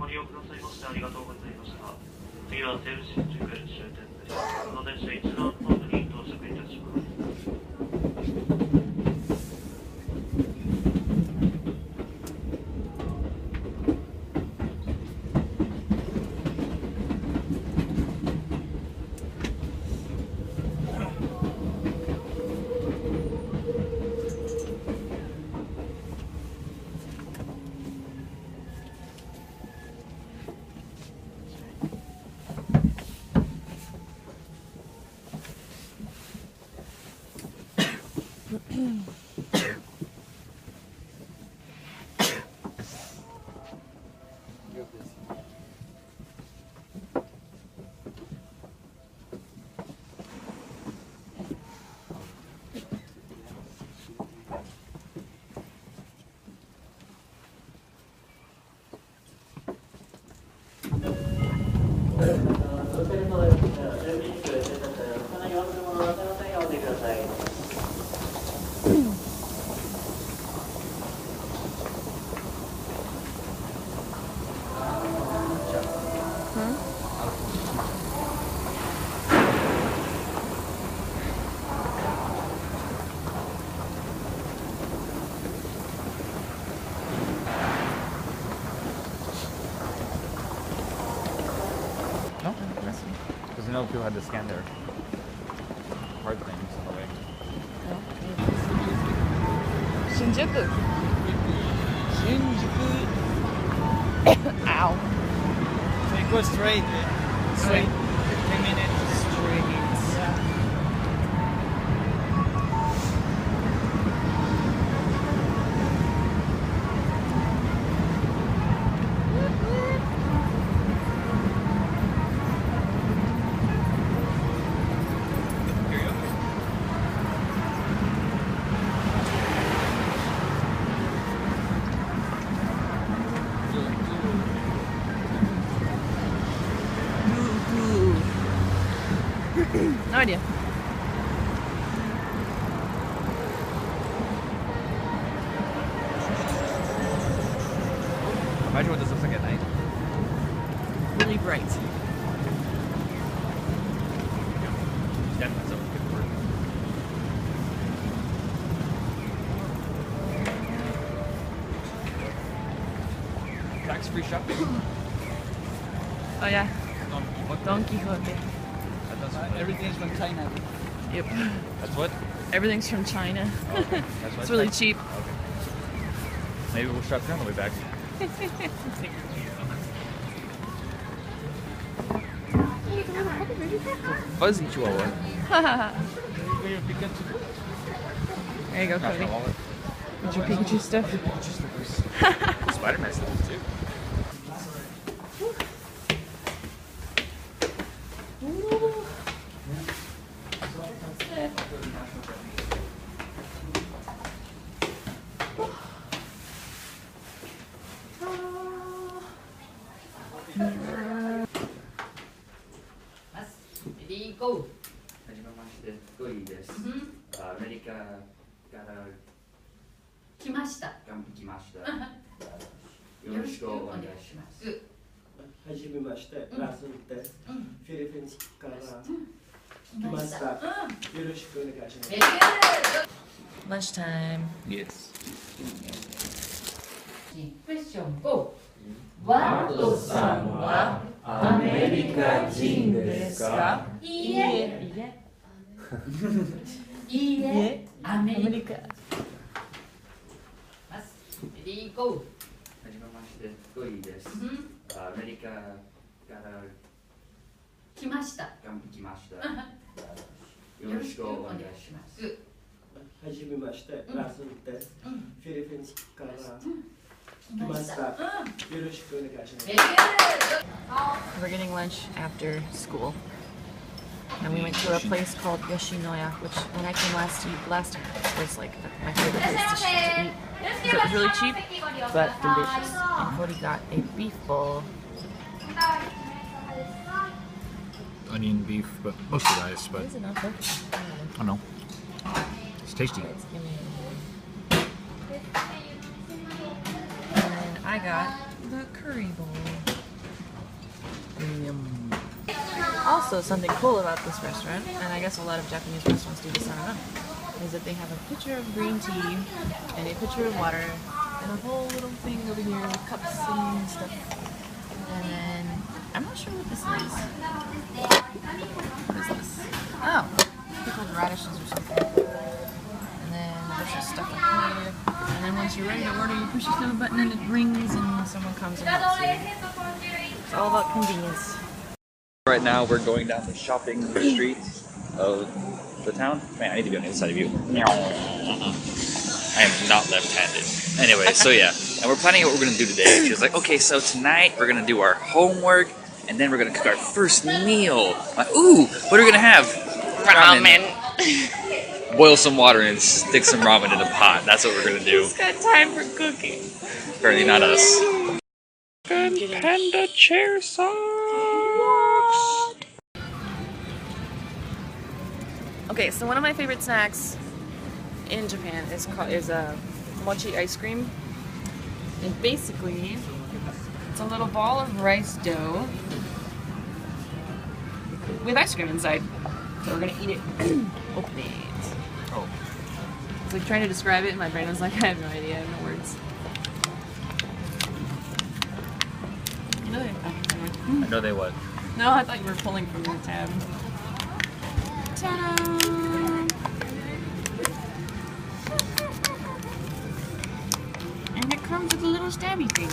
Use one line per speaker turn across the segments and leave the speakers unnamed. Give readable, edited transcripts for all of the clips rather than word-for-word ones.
ご利用くださいましてありがとうございました。次は西武新宿終点です。この電車一番ホームに到着いたします。
No, people had to scan their card things on the way.
Shinjuku. Ow.
So you go straight. Straight. 10 minutes straight. Yeah.
No idea.
Imagine what this looks like at night.
Really bright.
tax-free shopping.
Oh yeah,
Don Quixote.
Don Quixote.
That does sound like-
Everything's from China.
Yep.
That's what?
Everything's from China.
Oh, okay. That's what
It's really
like.
cheap.
Okay. Maybe we'll shop here on the way back. Fuzzy chihuahua.
There you go,
Not
Cody.
my wallet.
Get your Pikachu stuff.
Spider-Man stuff too.
Ready, go.
はじめまして、ゴリです。アメリカから
来ました。
来ました。よろしくお願いします。
はじめまして、ラスンです。フィリピンから来ました。よろしくお願いします。
Lunchtime.
Yes.
クエスチョン GO。ワットさんはアメリカ人ですか？いいえ。いいえ。アメリカ。レディーゴー。
はじめまして、ゴリです。アメリカから
来ました。
来ました。よろしくお願いします。
はじめまして、ラスンです。フィリピンから来ました。よろしくお願いします。
We're getting lunch after school. And we went to a place called Yoshinoya, which when I came last was like my favorite place to eat. So it was really cheap, but delicious. And Cody got a beef bowl.
Onion beef, but mostly rice, but
Is it not good?
I don't know. It's tasty.
It's yummy. And I got the curry bowl.
Yum.
Also, something cool about this restaurant, and I guess a lot of Japanese restaurants do this, I don't know, is that they have a pitcher of green tea and a pitcher of water and a whole little thing over here with cups and stuff. And then, I'm not sure what this is. What is this? Oh, pickled radishes or something. And then there's just stuff up here. And then once you're ready to order, you push this little button and it rings and someone comes and helps you. It's all about convenience.
Right now we're going down the shopping streets of the town. Man, I need to be on the other side of you. I am not left-handed. Anyway, so yeah, and we're planning what we're gonna do today. She was like, okay, so tonight we're gonna do our homework, and then we're gonna cook our first meal. Like, ooh, what are we gonna have? Ramen. Boil some water and stick some ramen in a pot. That's what we're gonna do.
Who's got time for cooking?
Apparently not us. Panda chair socks.
Okay, so one of my favorite snacks in Japan is a mochi ice cream. And basically, it's a little ball of rice dough with ice cream inside. So we're gonna eat it. Open it.
Oh.
I was like trying to describe it, and my brain was like, I have no idea, I have no words. You know they-
I know they what?
No, I thought you were pulling from your tab. Ta-da! And it comes with a little stabby thing.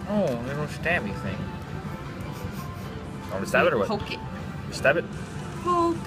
Oh, little stabby thing. Want to stab it or what?
Poke it.
Stab it?
Poke.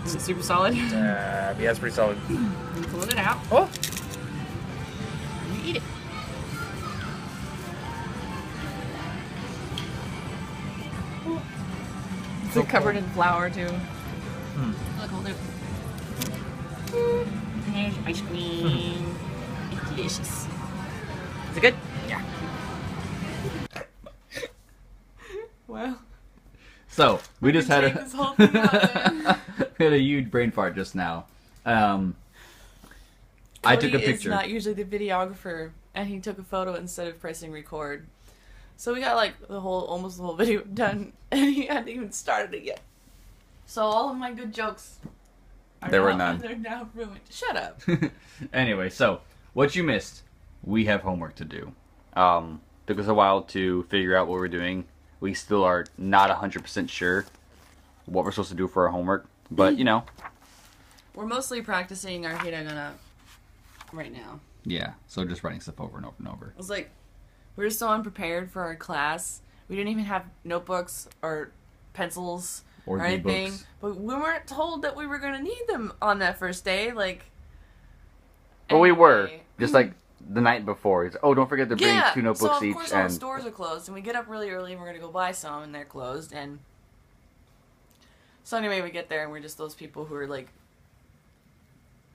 Is it super solid?
Yeah, it's pretty solid.
You pull it out.
Oh!
And you eat it. It's like covered in flour too. Look, hold it. And there's your ice cream. It's delicious. Is it good?
Yeah.
Wow.
So we just had
Take this whole thing out there.
we had a huge brain fart just now. I took a
Cody is
picture.
not usually the videographer, and he took a photo instead of pressing record. So we got like almost the whole video done, and he hadn't even started it yet. So all of my good jokes are
There were
now,
none.
They're now ruined. Shut up.
Anyway, so what you missed we have homework to do. Took us a while to figure out what we're doing. We still are not 100% sure what we're supposed to do for our homework, but you know.
We're mostly practicing our hiragana right now.
Yeah, so just writing stuff over and over and over.
It was like, we were so unprepared for our class. We didn't even have notebooks or pencils or anything.
books.
But we weren't told that we were going to need them on that first day. Like,
But we were.
anyway.
Just like the night before. It's, oh, don't forget to bring 2 notebooks
so
each.
of course all the
And
stores are closed, and we get up really early and we're going to go buy some, and they're closed. And so anyway, we get there and we're just those people who are like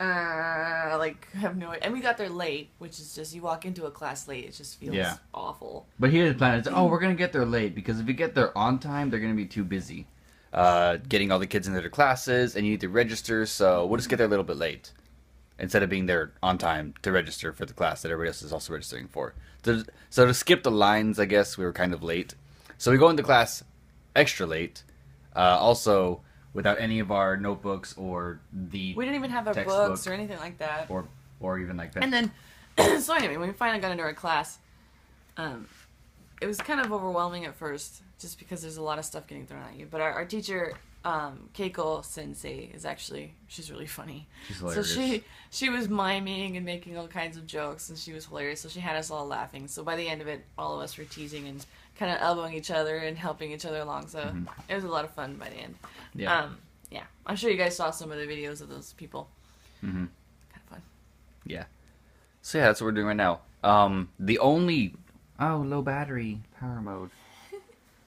have no, and we got there late, which is just, you walk into a class late, it just feels awful.
But here's the plan. It's, oh, we're going to get there late, because if we get there on time, they're going to be too busy getting all the kids into their classes, and you need to register, so we'll just get there a little bit late instead of being there on time to register for the class that everybody else is also registering for. So to skip the lines, I guess, we were kind of late. So we go into class extra late, also without any of our notebooks or the
We didn't even have our
textbook
books or anything like that.
or even like
And then, so anyway, when we finally got into our class, it was kind of overwhelming at first, just because there's a lot of stuff getting thrown at you. But our teacher, Keiko-sensei, is actually, she's really funny.
She's hilarious.
So she was miming and making all kinds of jokes, and she was hilarious. So she had us all laughing. So by the end of it, all of us were teasing and kind of elbowing each other and helping each other along. So it was a lot of fun by the end.
Yeah.
Yeah. I'm sure you guys saw some of the videos of those people.
Mm-hmm.
Kind of fun.
Yeah. So yeah, that's what we're doing right now. The only low battery power mode.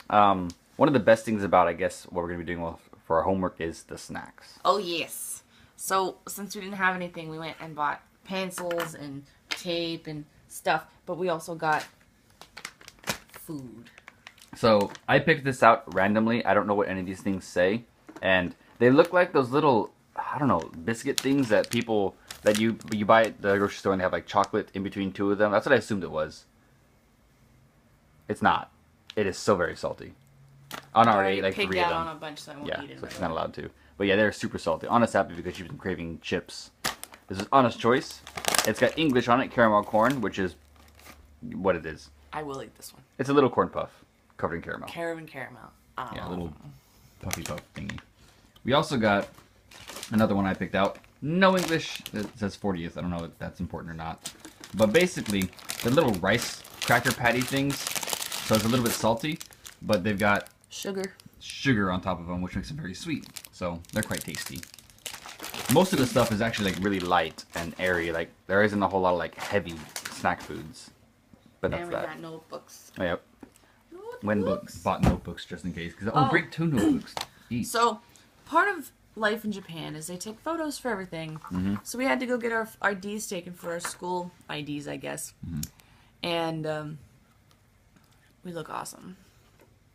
One of the best things about, I guess, what we're gonna be doing for our homework is the snacks.
Oh, yes. So, since we didn't have anything, we went and bought pencils and tape and stuff. But we also got food.
So I picked this out randomly. I don't know what any of these things say, and they look like those little, I don't know, biscuit things that you buy at the grocery store and they have like chocolate in between 2 of them. That's what I assumed it was. It's not. It is so very salty. Anna already ate like 3 of
pigged out
them.
on a bunch, so I won't
Yeah,
eat it.
so she's not allowed to. But yeah, they're super salty. Anna's happy because she's been craving chips. This is Anna's choice. It's got English on it, caramel corn, which is what it is.
I will eat this one.
It's a little corn puff covered in caramel.
Caramel. Oh.
Yeah, a little puffy puff thingy. We also got another one I picked out. No English. It says 40th. I don't know if that's important or not. But basically, they're little rice cracker patty things. So it's a little bit salty, but they've got sugar on top of them, which makes them very sweet. So they're quite tasty. Most of the stuff is actually like really light and airy. Like there isn't a whole lot of like heavy snack foods. But that's
And we
that.
got notebooks.
Oh, yep. When bought notebooks just in case. Because bring 2 notebooks each.
So, part of life in Japan is they take photos for everything. So we had to go get our IDs taken for our school IDs, I guess. And we look awesome.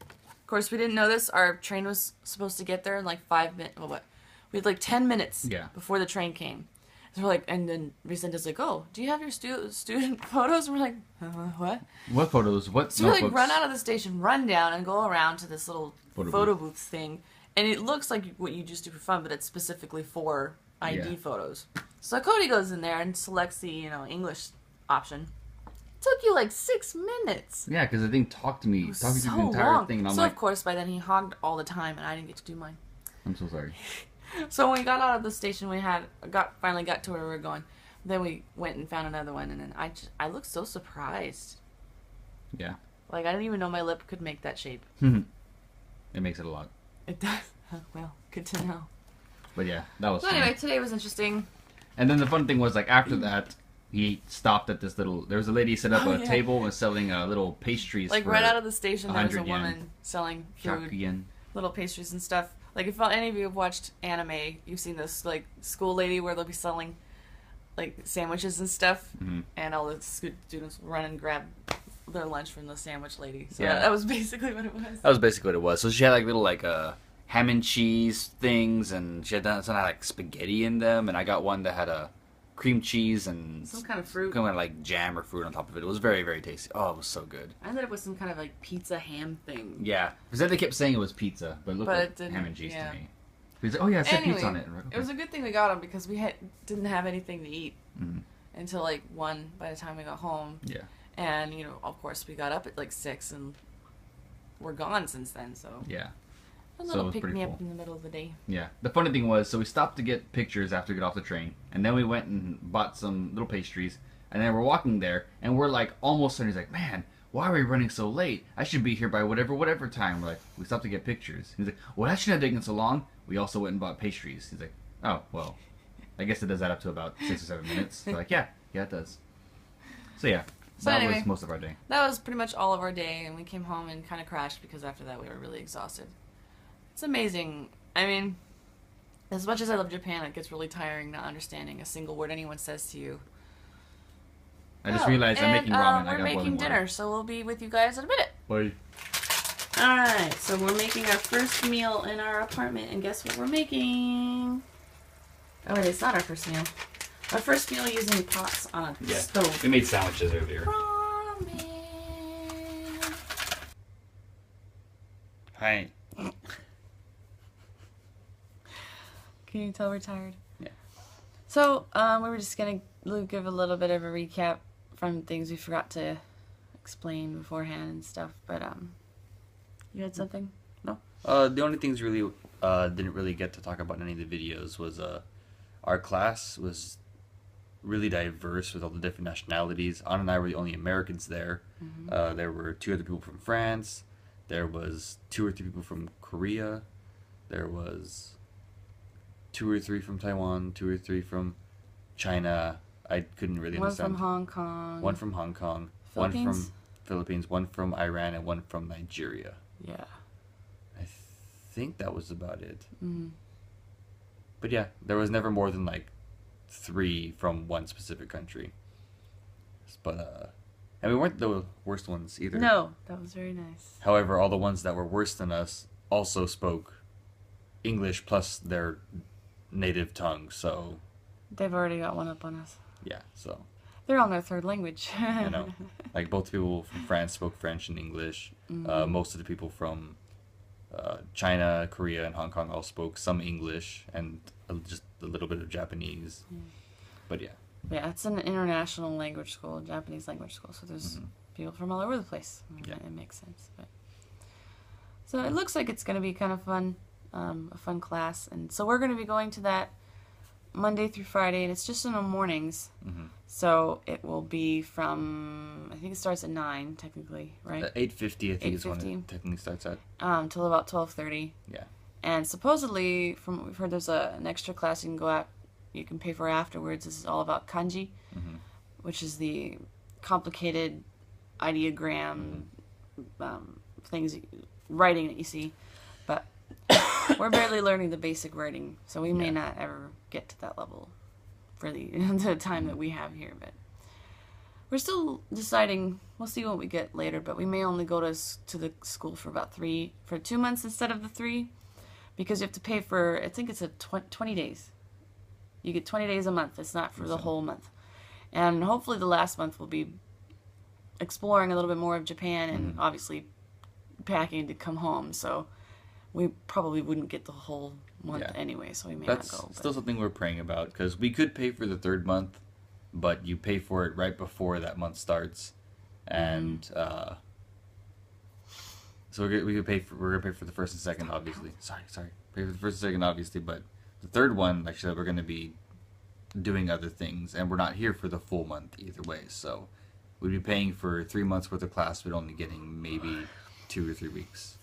Of course, we didn't know this. Our train was supposed to get there in like 5 minutes. Well, what? We had like 10 minutes before the train came. So we're like, and then Vicente's like, "Oh, do you have your student photos?" And we're like, "What?
What photos? What
So we
notebooks?
like run out of the station, run down, and go around to this little photo booth thing. And it looks like what you just do for fun, but it's specifically for ID photos. So Cody goes in there and selects the English option. Took you like 6 minutes.
Yeah, because the thing talked to me, talking
So
through the entire
long.
thing, and I'm
so
like,
of course by then he hogged all the time, and I didn't get to do mine.
I'm so sorry.
So when we got out of the station, we finally got to where we were going. Then we went and found another one, and then I looked so surprised.
Yeah.
Like I didn't even know my lip could make that shape.
It makes it a lot.
It does. Well, good to know.
But yeah, that was
So
fun.
anyway, today was interesting.
And then the fun thing was, like, after that, he stopped at this little... There was a lady set up a table and was selling little pastries.
Like,
for
right out of the station, there was a
100 yen.
woman selling food.
100 yen.
Little pastries and stuff. Like, if any of you have watched anime, you've seen this, like, school lady where they'll be selling, like, sandwiches and stuff. And all the students will run and grab their lunch from the sandwich lady. So that was basically what it was.
That was basically what it was. So she had, like, little, like, ham and cheese things, and she had done some like spaghetti in them, and I got one that had a cream cheese and
some kind of fruit,
kind of like jam or fruit on top of it. It was very, very tasty. Oh, it was so good.
I ended up with some kind of like pizza ham thing.
Yeah, because then they kept saying it was pizza, but it looked like ham and cheese to me. He's like, "Oh yeah, it said pizza on it." Like, okay.
It was a good thing we got them because we didn't have anything to eat, until like 1 by the time we got home.
Yeah.
And, you know, of course, we got up at like 6 and we're gone since then, so.
Yeah.
A
So it
little
was
pick
pretty
me
cool.
up in the middle of the day.
Yeah. The funny thing was, so we stopped to get pictures after we got off the train, and then we went and bought some little pastries, and then we're walking there, and we're like almost done. He's like, man, why are we running so late? I should be here by whatever time. We're like, we stopped to get pictures. He's like, well, that shouldn't have taken so long. We also went and bought pastries. He's like, oh, well, I guess it does add up to about 6 or 7 minutes. We're like, yeah, it does. So yeah,
So
that
anyway,
was most of our day.
that was pretty much all of our day, and we came home and kind of crashed because after that we were really exhausted. It's amazing. I mean, as much as I love Japan, it gets really tiring not understanding a single word anyone says to you.
I just realized I'm making ramen. I
We're
got
making
boiling
dinner,
water.
so we'll be with you guys in a minute.
Bye.
Alright, so we're making our first meal in our apartment, and guess what we're making? Oh wait, it's not our first meal. Our first meal using pots on a stove.
We made sandwiches earlier.
Ramen.
Hi.
Can you tell we're tired?
Yeah.
So, we were just gonna give a little bit of a recap from things we forgot to explain beforehand and stuff, but, you had something? No?
The only things really didn't really get to talk about in any of the videos was our class was really diverse with all the different nationalities. Anna and I were the only Americans there.
Mm-hmm.
There were 2 other people from France. There was 2 or 3 people from Korea. There was 2 or 3 from Taiwan, 2 or 3 from China. I couldn't really
One
understand.
from Hong Kong.
1 from Hong Kong.
Philippines?
1 from Philippines. 1 from Iran, and 1 from Nigeria.
Yeah.
I think that was about it.
Mm-hmm.
But yeah, there was never more than like 3 from one specific country. But and we weren't the worst ones either.
No, that was very nice.
However, all the ones that were worse than us also spoke English plus their native tongue. So
They've already got one up on us.
yeah, so
They're on their third language.
you know, like both people from France spoke French and English. Most of the people from China, Korea, and Hong Kong all spoke some English and just a little bit of Japanese. But yeah.
Yeah, it's an international language school, Japanese language school, so there's people from all over the place.
Yeah.
It makes sense. But so it looks like it's going to be kind of fun, a fun class. And so we're going to be going to that Monday through Friday, and it's just in the mornings. So it will be from, I think it starts at 9, technically, right?
8:50, I think is when
8:50.
it technically starts at.
Till about 12:30.
Yeah.
And supposedly, from what we've heard, there's an extra class you can go out, you can pay for afterwards. This is all about kanji, which is the complicated ideogram things, writing that you see. But we're barely learning the basic writing, so we may not ever get to that level for the time that we have here. But we're still deciding. We'll see what we get later, but we may only go to the school for about 2 months instead of the 3, because you have to pay for, I think it's 20 days. You get 20 days a month. It's not for the whole month. And hopefully the last month will be exploring a little bit more of Japan and obviously packing to come home. So we probably wouldn't get the whole month anyway, so we may
That's
not go.
still something we're praying about, because we could pay for the 3rd month, but you pay for it right before that month starts. And so we're gonna pay for the 1st and 2nd, obviously. Sorry. Pay for the 1st and 2nd, obviously, but the 3rd one, like I said, we're going to be doing other things, and we're not here for the full month either way. So we'd be paying for 3 months worth of class, but only getting maybe 2 or 3 weeks.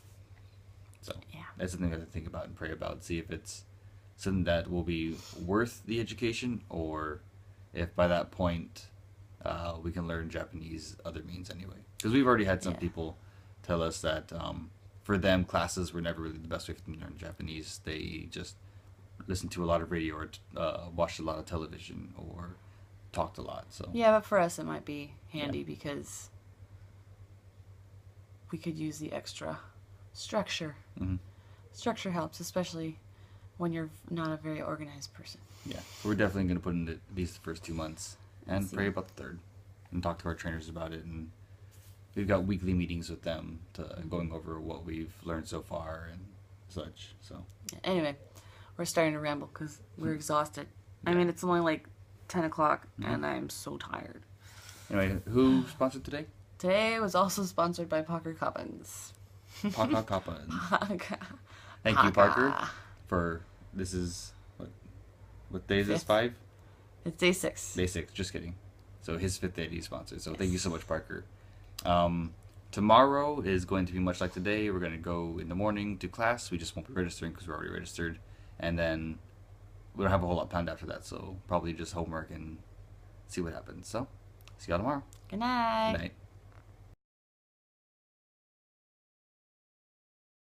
So that's something to think about and pray about. See if it's something that will be worth the education, or if by that point we can learn Japanese other means anyway. Because we've already had some people tell us that for them, classes were never really the best way for them to learn Japanese. They just listened to a lot of radio or watched a lot of television or talked a lot. So
Yeah, but for us it might be handy because we could use the extra structure. Structure helps, especially when you're not a very organized person.
yeah, so we're definitely going to put in at least the first 2 months and
see.
pray about the 3rd and talk to our trainers about it. And we've got weekly meetings with them going over what we've learned so far and such. So
Anyway, we're starting to ramble because we're exhausted. I mean, it's only like 10 o'clock, and I'm so tired.
Anyway, who sponsored today?
Today was also sponsored by Parker Coppins.
Parker Coppins. Thank you, Parker, for this is what day is this? 5?
It's day 6.
Day 6. Just kidding. So his 5th day he sponsored. So thank you so much, Parker. Tomorrow is going to be much like today. We're going to go in the morning to class. We just won't be registering because we're already registered, and then we don't have a whole lot planned after that. So probably just homework and see what happens. So see y'all tomorrow.
Good night.
Good night.